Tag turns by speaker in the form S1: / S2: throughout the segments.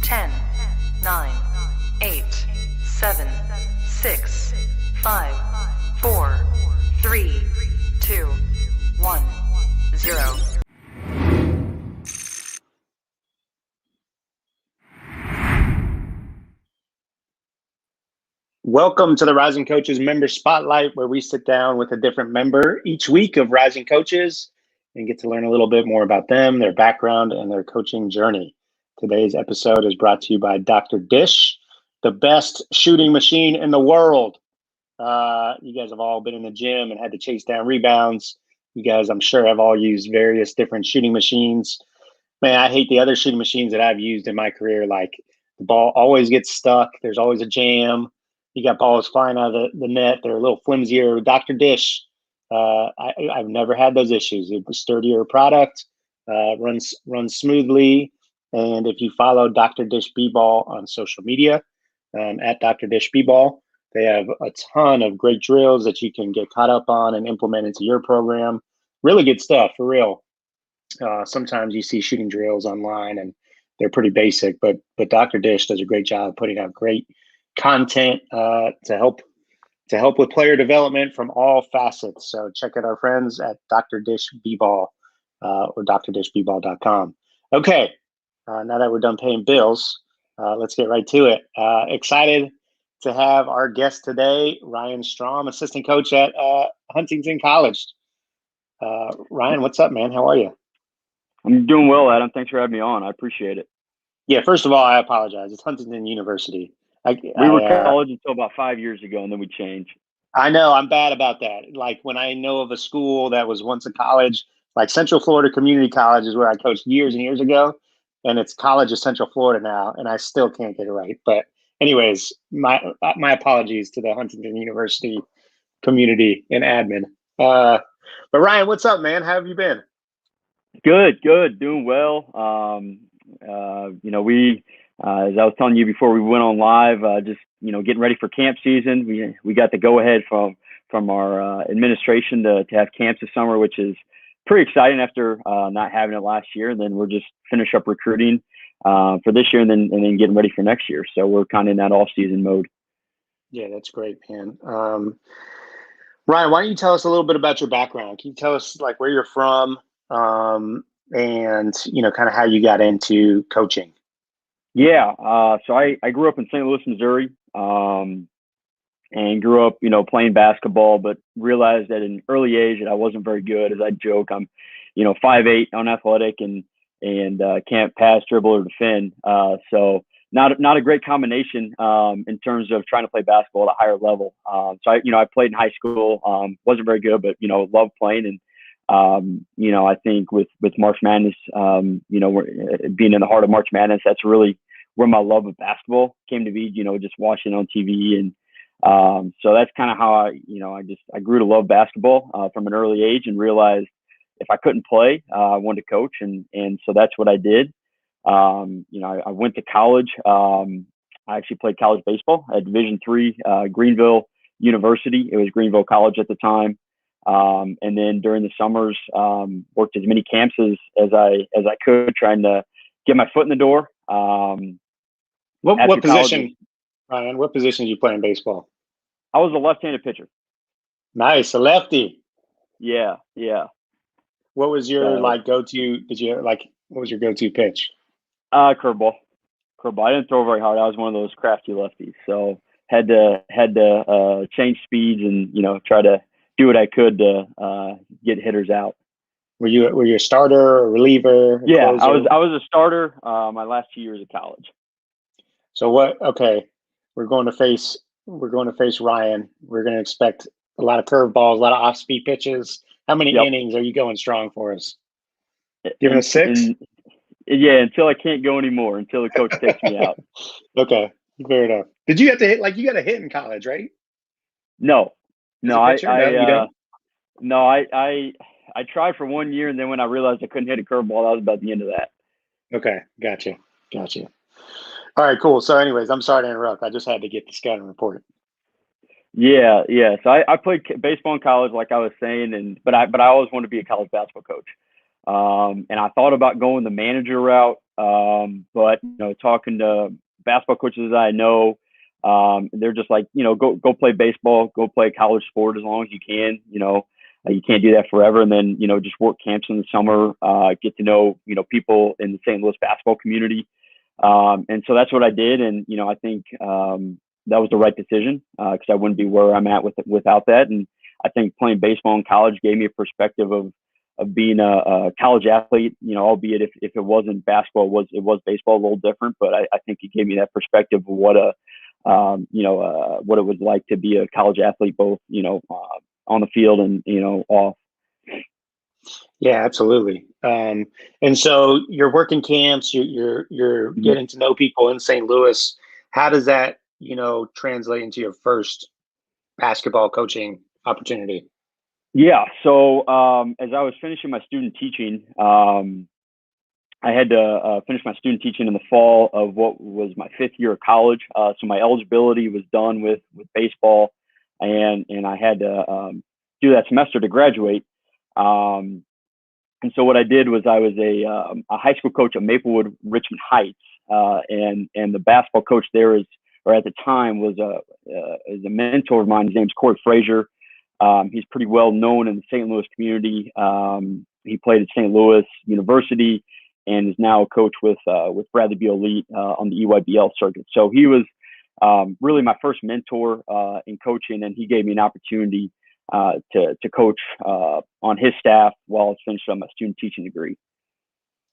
S1: 10, 9, 8, 7, 6, 5, 4, 3, 2, 1, 0.
S2: Welcome to the Rising Coaches Member Spotlight, where we sit down with a different member each week of Rising Coaches and get to learn a little bit more about them, their background, and their coaching journey. Today's episode is brought to you by Dr. Dish, the best shooting machine in the world. You guys have all been in the gym and had to chase down rebounds. You guys, I'm sure, have all used various different shooting machines. Man, I hate the other shooting machines that I've used in my career. Like, the ball always gets stuck. There's always a jam. You got balls flying out of the net. They're a little flimsier. Dr. Dish, I've never had those issues. It's a sturdier product, runs smoothly. And if you follow Dr. Dish B-Ball on social media, at Dr. Dish B-Ball, they have a ton of great drills that you can get caught up on and implement into your program. Really good stuff, for real. Sometimes you see shooting drills online and they're pretty basic, but Dr. Dish does a great job putting out great content to help with player development from all facets. So check out our friends at Dr. Dish B-Ball or drdishbball.com. Okay, now that we're done paying bills, let's get right to it. Excited to have our guest today, Ryan Strohm, assistant coach at Huntington College. Ryan, what's up, man? How are you?
S3: I'm doing well, Adam. Thanks for having me on. I appreciate it.
S2: Yeah, first of all, I apologize. It's Huntington University.
S3: We were college until about 5 years ago, and then we changed.
S2: I know. I'm bad about that. Like, when I know of a school that was once a college, like Central Florida Community College is where I coached years and years ago, and it's College of Central Florida now, and I still can't get it right. But anyways, my apologies to the Huntington University community and admin. But Ryan, what's up, man? How have you been?
S3: Good, doing well. We as I was telling you before we went on live, just getting ready for camp season. We got the go ahead from our administration to have camps this summer, which is pretty exciting after not having it last year. And then we're just finish up recruiting for this year, and then getting ready for next year. So we're kind of in that off season mode.
S2: Yeah, that's great, man. Ryan, why don't you tell us a little bit about your background? Can you tell us like where you're from, and kind of how you got into coaching?
S3: Yeah, so I grew up in St. Louis, Missouri, and grew up, playing basketball, but realized at an early age that I wasn't very good. As I joke, I'm, 5'8", unathletic, and can't pass, dribble, or defend. So not a great combination in terms of trying to play basketball at a higher level. So I played in high school, wasn't very good, but loved playing. And I think with March Madness, being in the heart of March Madness, that's really where my love of basketball came to be. Just watching on TV, and so that's kind of how I grew to love basketball from an early age, and realized if I couldn't play, I wanted to coach, and so that's what I did. I went to college. I actually played college baseball at Division III, Greenville University. It was Greenville College at the time. And then during the summers, worked as many camps as I could, trying to get my foot in the door.
S2: What position, Ryan? What position did you play in baseball?
S3: I was a left-handed pitcher.
S2: Nice, a lefty.
S3: Yeah.
S2: What was your go-to? What was your go-to pitch?
S3: Curveball. I didn't throw very hard. I was one of those crafty lefties, so had to change speeds and try to do what I could to get hitters out.
S2: Were you a starter, a reliever?
S3: Yeah, closer? I was a starter my last 2 years of college.
S2: So what? Okay, we're going to face Ryan. We're going to expect a lot of curveballs, a lot of off-speed pitches. How many innings are you going strong for us? Giving us 6?
S3: Yeah, until I can't go anymore, until the coach takes me out.
S2: Okay, fair enough. Did you have to hit? Like, you got to hit in college, right?
S3: No, I tried for 1 year, and then when I realized I couldn't hit a curveball, that was about the end of that.
S2: Okay, gotcha. All right, cool. So anyways, I'm sorry to interrupt. I just had to get the scouting report.
S3: Yeah. So I played baseball in college, like I was saying, but I always wanted to be a college basketball coach. And I thought about going the manager route, but talking to basketball coaches that I know, they're just like, go play baseball, go play college sport as long as you can. You can't do that forever, and then just work camps in the summer, get to know people in the St. Louis basketball community, and so that's what I did. And I think that was the right decision, because I wouldn't be where I'm at without that. And I think playing baseball in college gave me a perspective of being a college athlete, albeit if it wasn't basketball, it was baseball, a little different. But I think it gave me that perspective of what it was like to be a college athlete, both on the field and off.
S2: Yeah, absolutely. And so you're working camps, you're getting to know people in St. Louis. How does that translate into your first basketball coaching opportunity?
S3: Yeah. So as I was finishing my student teaching, I had to finish my student teaching in the fall of what was my 5th year of college. So my eligibility was done with baseball, and I had to do that semester to graduate. And so what I did was I was a high school coach at Maplewood, Richmond Heights, and the basketball coach there at the time was a mentor of mine. His name's Corey Frazier. He's pretty well known in the St. Louis community. He played at St. Louis University and is now a coach with Bradley Beal Elite on the EYBL circuit. So he was really my first mentor in coaching, and he gave me an opportunity to coach on his staff while I was finishing up my student teaching degree.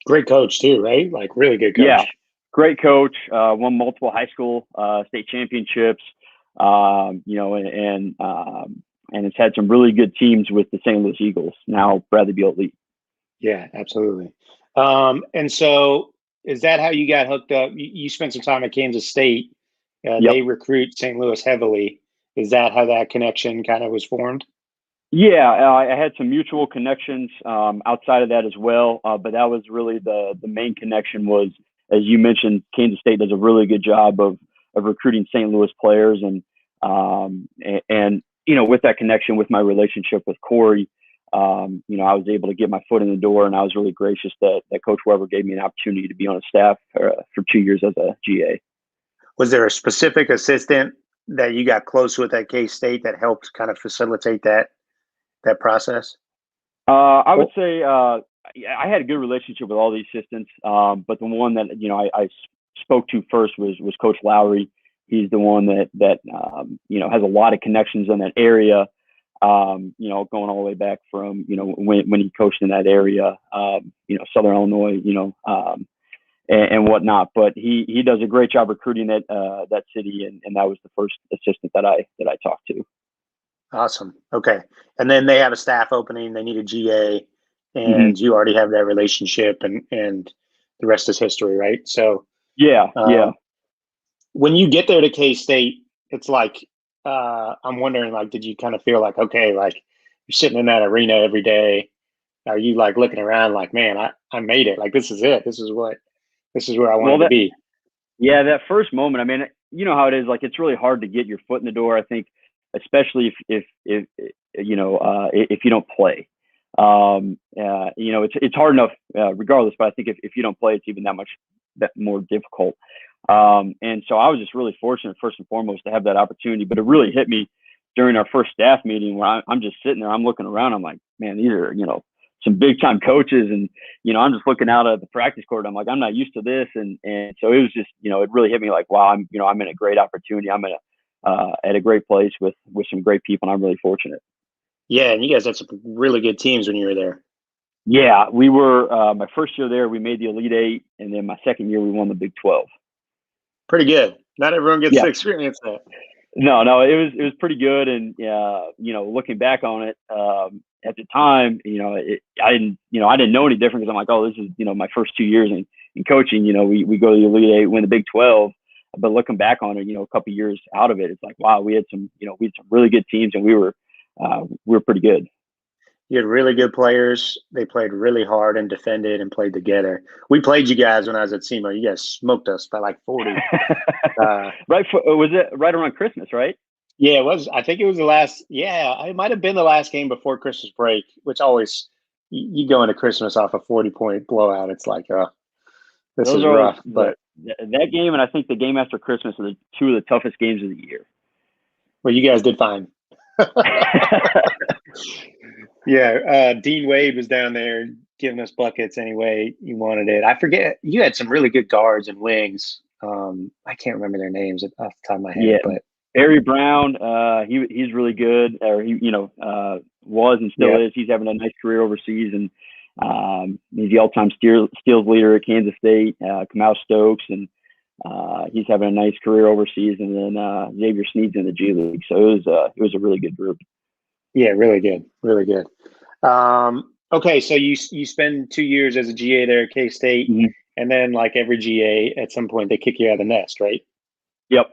S2: Great coach too, right? Like really good coach.
S3: Yeah, great coach. Won multiple high school state championships. And it's had some really good teams with the St. Louis Eagles, now Bradley Beal Elite.
S2: Yeah, absolutely. And so is that how you got hooked up? You spent some time at Kansas State.
S3: Yep.
S2: They recruit St. Louis heavily. Is that how that connection kind of was formed?
S3: Yeah, I had some mutual connections outside of that as well. But that was really the main connection was, as you mentioned, Kansas State does a really good job of recruiting St. Louis players. And with that connection, with my relationship with Corey, I was able to get my foot in the door, and I was really gracious that Coach Weber gave me an opportunity to be on his staff for 2 years as a GA.
S2: Was there a specific assistant that you got close with at K-State that helped kind of facilitate that process?
S3: I would say I had a good relationship with all the assistants, but the one that I spoke to first was Coach Lowry. He's the one that has a lot of connections in that area. Going all the way back from when he coached in that area, Southern Illinois, and whatnot. But he does a great job recruiting that city, and that was the first assistant that I talked to.
S2: Awesome. Okay. And then they have a staff opening, they need a GA, and you already have that relationship, and the rest is history, right? So
S3: yeah.
S2: When you get there to K-State, it's like I'm wondering, like, did you kind of feel like, okay, like you're sitting in that arena every day? Are you like looking around like, man, I made it, like this is it, this is where I wanted to be?
S3: Yeah, that first moment, I mean, you know how it is, like it's really hard to get your foot in the door, I think, especially if you don't play. It's hard enough regardless, but I think if you don't play, it's even that more difficult. And so I was just really fortunate, first and foremost, to have that opportunity. But it really hit me during our first staff meeting where I'm just sitting there, I'm looking around, I'm like, man, these are, some big time coaches. And, I'm just looking out at the practice court. I'm like, I'm not used to this. And so it was just, it really hit me like, wow, I'm in a great opportunity. I'm at a great place with some great people, and I'm really fortunate.
S2: Yeah. And you guys had some really good teams when you were there.
S3: Yeah, we were, my first year there, we made the Elite Eight. And then my second year, we won the Big 12.
S2: Pretty good. Not everyone gets to experience that.
S3: No, it was pretty good. And, looking back on it, at the time, I didn't know any different, because I'm like, oh, this is, my first 2 years in coaching, we go to the Elite Eight, win the Big 12. But looking back on it, a couple of years out of it, it's like, wow, we had some really good teams, and we were pretty good.
S2: You had really good players. They played really hard and defended and played together. We played you guys when I was at SEMO. You guys smoked us by like 40.
S3: Was it right around Christmas, right?
S2: Yeah, it was. I think it was the last. Yeah, it might have been the last game before Christmas break, which always you go into Christmas off a 40-point blowout. It's like, this
S3: Those
S2: is
S3: are
S2: rough. But
S3: that game, and I think the game after Christmas are the two of the toughest games of the year.
S2: well, you guys did fine. Yeah, Dean Wade was down there giving us buckets anyway you wanted it. I forget, you had some really good guards and wings. I can't remember their names off the top of my head,
S3: Yeah,
S2: but
S3: Barry Brown, he's really good, or he was and still
S2: yeah,
S3: is. He's having a nice career overseas, and he's the all-time steals leader at Kansas State, Kamau Stokes, and he's having a nice career overseas. And then Xavier Sneed's in the G League, so it was a really good group.
S2: yeah, really good, really good. Okay, so you spend 2 years as a GA there at K-State,
S3: Mm-hmm.
S2: and then like every GA, at some point they kick you out of the nest, right?
S3: Yep.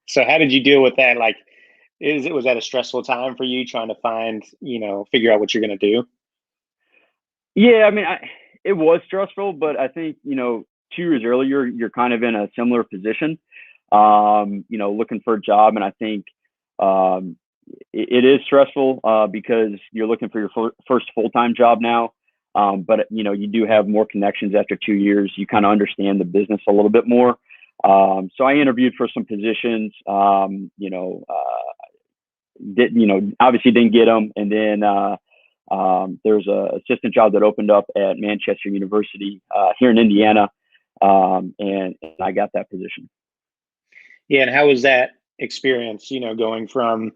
S2: So how did you deal with that? Like, was that a stressful time for you trying to find, figure out what you're going to do?
S3: Yeah, I mean, it was stressful, but I think 2 years earlier, you're kind of in a similar position, looking for a job, and I think it is stressful because you're looking for your first full-time job now. But you do have more connections after 2 years. You kind of understand the business a little bit more. So I interviewed for some positions. Obviously didn't get them, and then there's a assistant job that opened up at Manchester University here in Indiana, and I got that position.
S2: Yeah, and how was that experience? Going from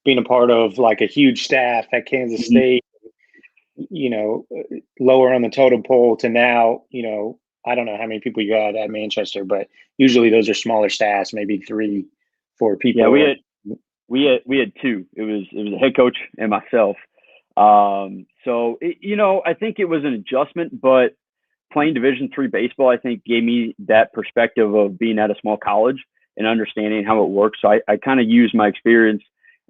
S2: being a part of like a huge staff at Kansas
S3: Mm-hmm.
S2: State, lower on the totem pole to now, I don't know how many people you had at Manchester, but usually those are smaller staffs, maybe 3, 4 people.
S3: Yeah, we had two. It was a head coach and myself. So I think it was an adjustment, but playing Division III baseball, I think, gave me that perspective of being at a small college and understanding how it works. So I kind of used my experience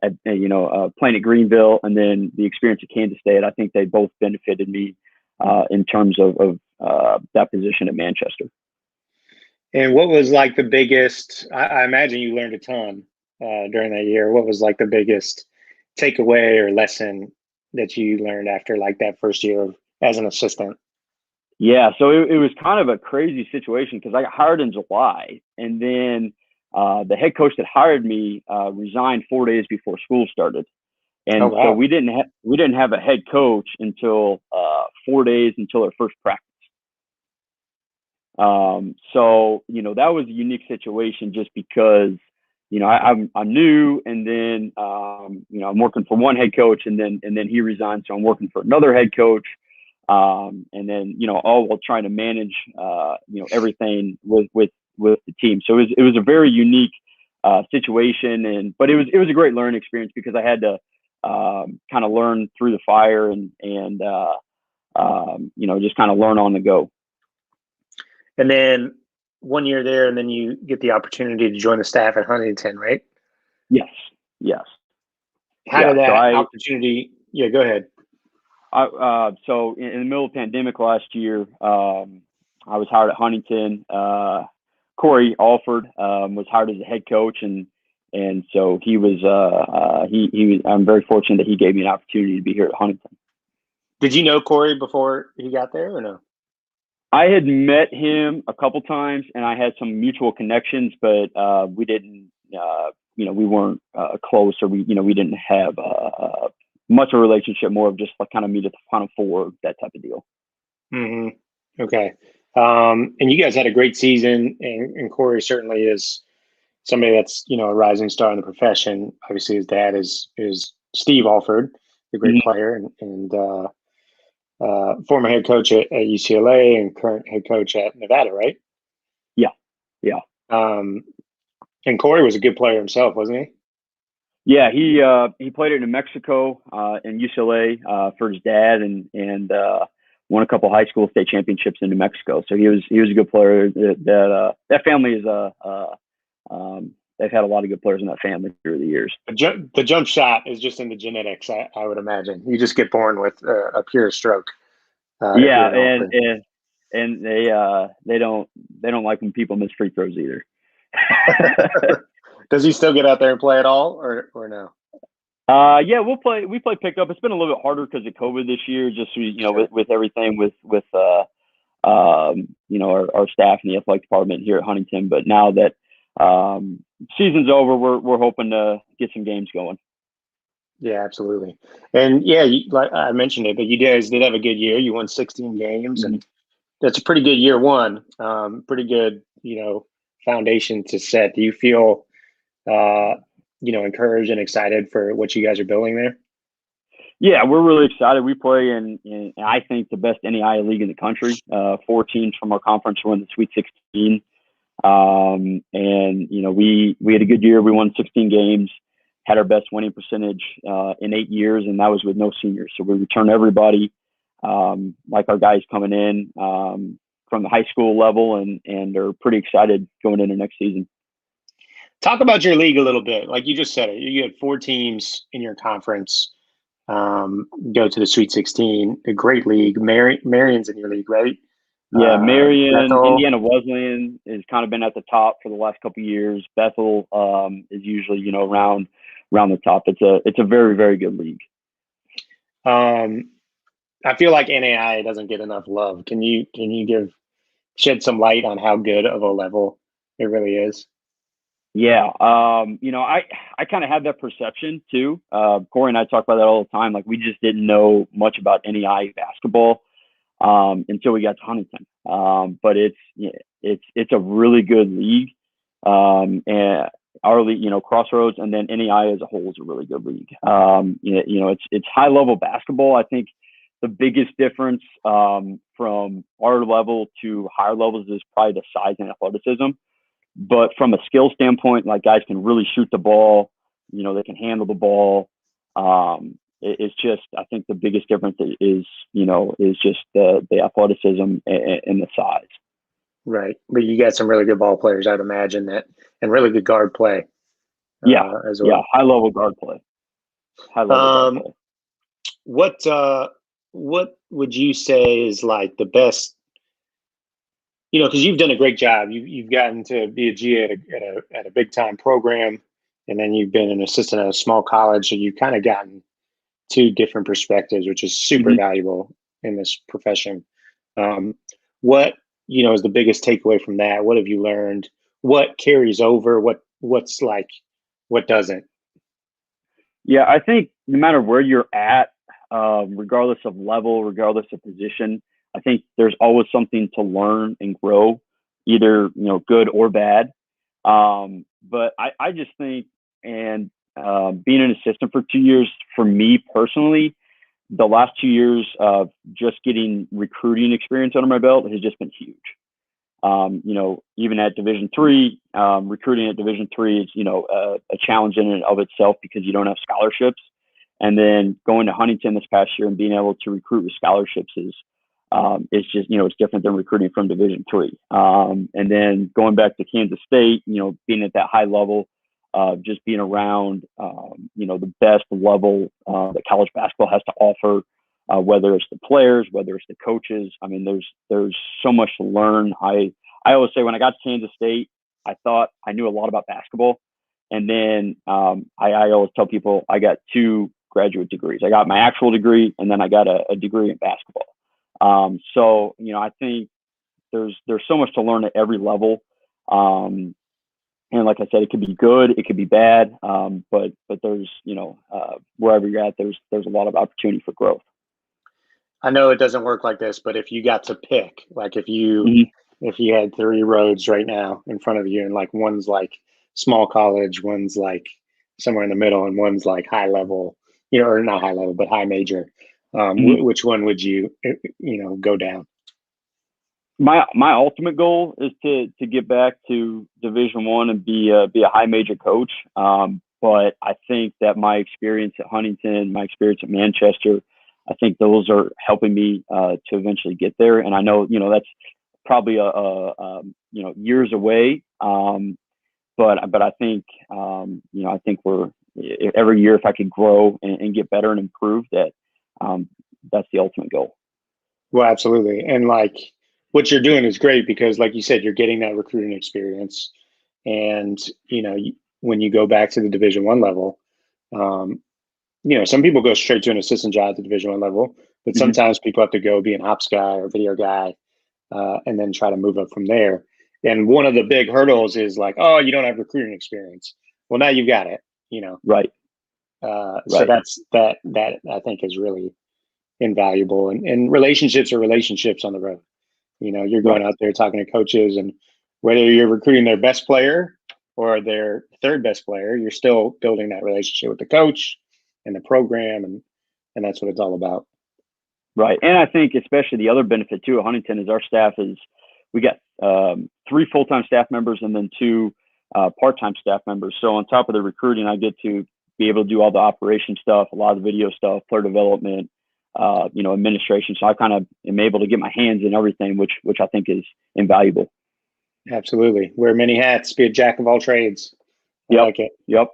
S3: at playing at Greenville and then the experience at Kansas State. I think they both benefited me in terms of that position at Manchester.
S2: And what was like the biggest? I imagine you learned a ton during that year. What was like the biggest takeaway or lesson that you learned after like that first year as an assistant?
S3: Yeah, so it was kind of a crazy situation because I got hired in July, and then the head coach that hired me resigned 4 days before school started, and so we didn't have a head coach until 4 days until our first practice. So that was a unique situation just because I'm new, and then I'm working for one head coach, and then he resigned, so I'm working for another head coach. And then all while trying to manage everything with the team. So it was a very unique situation, but it was a great learning experience because I had to kind of learn through the fire and just kind of learn on the go.
S2: And then 1 year there, and then you get the opportunity to join the staff at Huntington, right?
S3: Yes.
S2: How did that opportunity? Yeah, go ahead.
S3: So in the middle of the pandemic last year, I was hired at Huntington. Corey Alford was hired as a head coach, and so he was. I'm very fortunate that he gave me an opportunity to be here at Huntington.
S2: Did you know Corey before he got there, or no?
S3: I had met him a couple times, and I had some mutual connections, but we didn't. We weren't close, or we didn't have much of a relationship. More of just like kind of meet at the Final Four, that type of deal.
S2: Mm-hmm. Okay. And you guys had a great season, and Corey certainly is somebody that's a rising star in the profession. Obviously, his dad is Steve Alford, the great player, and former head coach at UCLA and current head coach at Nevada, right?
S3: Yeah.
S2: And Corey was a good player himself, wasn't he?
S3: Yeah, he played at New Mexico and UCLA for his dad, and won a couple high school state championships in New Mexico. So he was a good player. That family is they've had a lot of good players in that family through the years.
S2: The jump shot is just in the genetics, I would imagine. You just get born with a pure stroke.
S3: Yeah, and they don't like when people miss free throws either.
S2: Does he still get out there and play at all, or no?
S3: Yeah, we play pickup. It's been a little bit harder because of COVID this year, just
S2: Sure.
S3: with everything with our staff in the athletic department here at Huntington. But now that season's over, we're hoping to get some games going.
S2: Yeah, absolutely. And yeah, like I mentioned it, but you guys did have a good year. You won 16 games,
S3: Mhm.
S2: and that's a pretty good year one. Pretty good, foundation to set. Do you feel, uh, encouraged and excited for what you guys are building there?
S3: Yeah, we're really excited. We play in I think the best NAIA league in the country. 4 teams from our conference were in the Sweet 16. And we had a good year. We won 16 games, had our best winning percentage in 8 years, and that was with no seniors. So we returned everybody, like our guys coming in from the high school level, and are pretty excited going into next season.
S2: Talk about your league a little bit. Like you just said it, you had 4 teams in your conference go to the Sweet 16. A great league. Marion's in your league, right?
S3: Yeah, Marion,
S2: Bethel.
S3: Indiana Wesleyan has kind of been at the top for the last couple of years. Bethel is usually around the top. It's a very very good league.
S2: Um, I feel like NAI doesn't get enough love. Can you shed some light on how good of a level it really is?
S3: Yeah, I kind of had that perception too. Corey and I talk about that all the time. Like we just didn't know much about NEI basketball until we got to Huntington. But it's a really good league, and our league, Crossroads, and then NEI as a whole is a really good league. It's high level basketball. I think the biggest difference from our level to higher levels is probably the size and athleticism. But from a skill standpoint, like guys can really shoot the ball, they can handle the ball. It's just, I think the biggest difference is just the athleticism and the size.
S2: Right, but you got some really good ball players, I'd imagine that, and really good guard play
S3: Yeah,
S2: as
S3: yeah,
S2: well.
S3: high level guard play. High level guard
S2: Um,
S3: play.
S2: what would you say is like the best? Because you've done a great job. You've gotten to be a GA at a big time program, and then you've been an assistant at a small college. So you've kind of gotten two different perspectives, which is super
S3: Hmm.
S2: valuable in this profession. Um, what is the biggest takeaway from that? What have you learned? What carries over? What's like? What doesn't?
S3: Yeah, I think no matter where you're at, regardless of level, regardless of position, I think there's always something to learn and grow, either good or bad. But I just think, and being an assistant for 2 years, for me personally, the last 2 years of just getting recruiting experience under my belt has just been huge. Even at Division III, recruiting at Division III is, a challenge in and of itself because you don't have scholarships. And then going to Huntington this past year and being able to recruit with scholarships is just, it's different than recruiting from Division III. And then going back to Kansas State, being at that high level, just being around, the best level that college basketball has to offer, whether it's the players, whether it's the coaches. I mean, there's so much to learn. I always say when I got to Kansas State, I thought I knew a lot about basketball, and then I always tell people I got 2 graduate degrees. I got my actual degree, and then I got a degree in basketball. So I think there's so much to learn at every level. And like I said, it could be good, it could be bad, but there's wherever you're at, there's a lot of opportunity for growth.
S2: I know it doesn't work like this, but if you got to pick, like
S3: Mm-hmm.
S2: if you had 3 roads right now in front of you, and like one's like small college, one's like somewhere in the middle, and one's like high level, or not high level, but high major,
S3: Mm-hmm.
S2: which one would you, go down?
S3: My ultimate goal is to get back to Division I and be a high major coach. But I think that my experience at Huntington, my experience at Manchester, I think those are helping me to eventually get there. And I know that's probably years away. But I think I think we're every year if I could grow and get better and improve that, that's the ultimate goal.
S2: Well, absolutely. And like what you're doing is great because, like you said, you're getting that recruiting experience. And, when you go back to the Division I level, um, some people go straight to an assistant job at the Division I level, but sometimes people have to go be an ops guy or video guy, and then try to move up from there. And one of the big hurdles is like, oh, you don't have recruiting experience. Well, now you've got it,
S3: Right.
S2: So that I think is really invaluable. And relationships are relationships on the road. You're going out there talking to coaches, and whether you're recruiting their best player or their third best player, you're still building that relationship with the coach and the program, and that's what it's all about.
S3: Right. And I think especially the other benefit too at Huntington is our staff we got 3 full-time staff members and then 2 part-time staff members. So on top of the recruiting, I get to be able to do all the operation stuff, a lot of the video stuff, player development, administration. So I kind of am able to get my hands in everything, which I think is invaluable.
S2: Absolutely. Wear many hats, be a jack of all trades. I like it.
S3: Yep.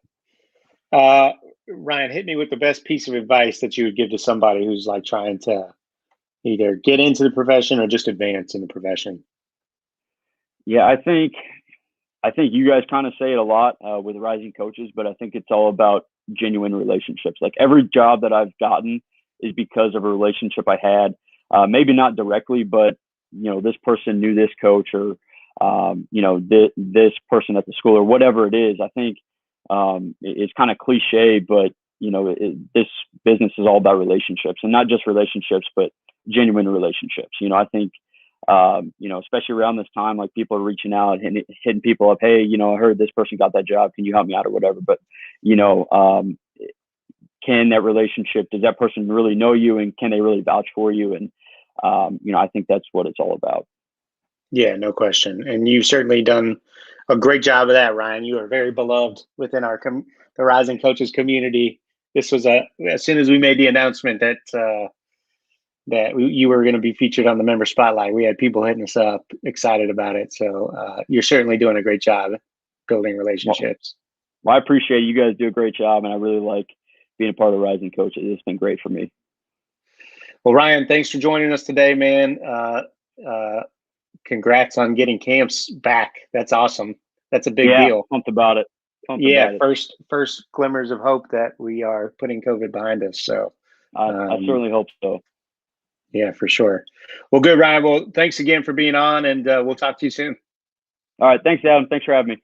S2: Ryan, hit me with the best piece of advice that you would give to somebody who's like trying to either get into the profession or just advance in the profession.
S3: Yeah, I think you guys kind of say it a lot with rising coaches, but I think it's all about genuine relationships. Like every job that I've gotten is because of a relationship I had, maybe not directly, but this person knew this coach, or this person at the school, or whatever it is. I think it's kind of cliche, but this business is all about relationships, and not just relationships, but genuine relationships. I think especially around this time, like people are reaching out and hitting people up. Hey, I heard this person got that job. Can you help me out or whatever? But, can that relationship, does that person really know you, and can they really vouch for you? And, I think that's what it's all about. Yeah,
S2: no question. And you've certainly done a great job of that, Ryan. You are very beloved within the Rising Coaches community. This was as soon as we made the announcement that you were going to be featured on the member spotlight, we had people hitting us up excited about it. So you're certainly doing a great job building relationships.
S3: Well, I appreciate it. You guys do a great job, and I really like being a part of Rising Coaches. It's been great for me.
S2: Well, Ryan, thanks for joining us today, man. Congrats on getting camps back. That's awesome. That's a big deal.
S3: Pumped about it.
S2: First glimmers of hope that we are putting COVID behind us. So
S3: I certainly hope so.
S2: Yeah, for sure. Well, good, Ryan. Well, thanks again for being on, and we'll talk to you soon.
S3: All right. Thanks, Adam. Thanks for having me.